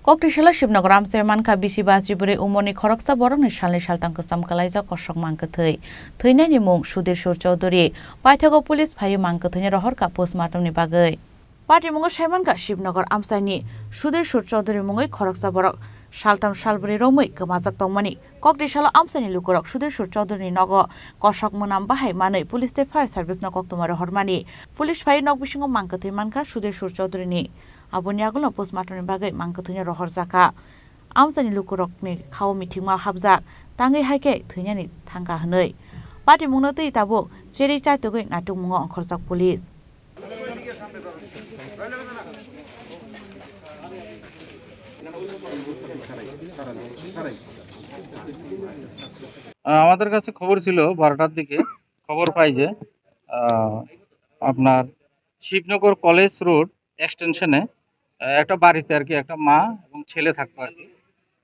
Koktishala Shibnagor Amsar Manka Bisi Basiburi Umoni Koroksa Borong Shalni Shaltanka Samkalaiza Kosok Mankathai. Thuinani Mung Shudir Shur Chaudhuri. Paithago Police Payu Mankathani Rohorka Postmortem ni Bagai. Party Mungo Shamanka Shibnagor Amsani Shudir Shur Chaudhuri Mungai Koroksa Borok. Shaltam Shalburi Romui Kamazak Tomani. Koktishala Amsani Lukorok Shudir Shur Chaudhuri Nogo Kosok Munam Bahai Mani Police Fire Service Nokoktomara Hormani. Police Payu Nokbishingo Mankathi Manka Shudir Shur Chaudhuri ni. Aboni agulo postmortem bagai mangkathunya rohor jaka amsani lukurokni khao mitingma habjak tangai haike thunyani thangka hnoi party mungno tei tabo cheri chai togoi natung mungo angkhorjak police আমাদের কাছে খবর ছিল 12টার দিকে খবর পাই যে আপনার Shibnagar college road এক্সটেনশনে একটা বাড়িতে আর কি একটা মা এবং ছেলে থাকতো আর কি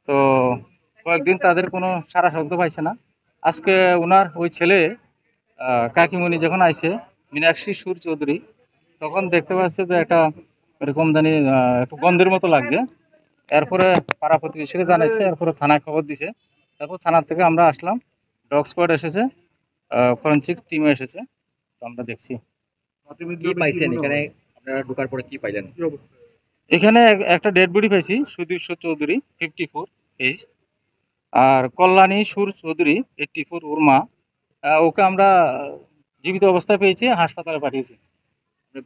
তো কয়েকদিন তাদের কোনো সারা শব্দ পাইছে না আজকে ওনার ওই ছেলে কাকিমণি যখন আইছে মীনাক্ষী সুর চৌধুরী তখন দেখতে পাচ্ছে যে একটা এরকম জানি একটু গন্ধের মতো লাগছে এরপরে পাড়া প্রতিবেশীকে জানাইছে এরপরে থানায় খবর দিছে তারপর থানার থেকে আমরা আসলাম ডগ স্কোয়াড এসেছে ফরেনসিক টিমও এসেছে তো আমরা দেখছি কি পাইছেন এখানে আপনারা ঢোকার পরে কি পাইলেন এখানে একটা ডেড বডি পাইছি সুদীপ চৌধুরী 54 এজ আর কল্যাণী সুর চৌধুরী 84 ওর মা ওকে আমরা জীবিত অবস্থায় পেয়েছি হাসপাতালে পাঠিয়েছি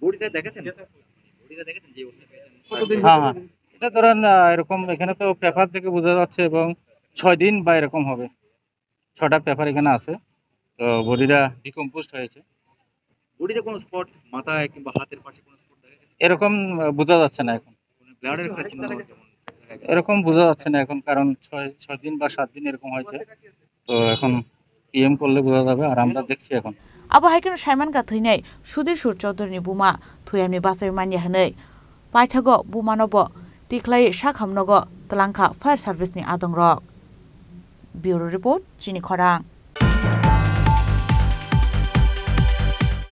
বডিটা দেখেছেন যে অবস্থা পেয়েছেন হ্যাঁ হ্যাঁ এটা ধরেন এরকম এখানে তো পেপার থেকে বোঝা যাচ্ছে এবং 6 দিন বা এরকম হবে 6টা পেপার এখানে আছে তো বডিটা ডিকম্পোজড হয়েছে বডিতে কোনো স্পট মাথায় কিংবা হাতের পাশে কোনো স্পট দেখা গেছে এরকম বোঝা যাচ্ছে না এখন ব্লাডের একটা চিহ্ন যেমন এরকম বোঝা যাচ্ছে না এখন কারণ 6 দিন বা 7 দিন এরকম হয়েছে তো এখন পিএম করলে বোঝা যাবে আর আমরা দেখছি এখন Abo haikeno Shaiman ka thuinai Shudir Shur Chaudhuri buma thuyamni basai manya hanai Paithago bumanobo tiklai shakhamnogo Talangka Fire Service ni adongrok Bureau Report Chini Khorang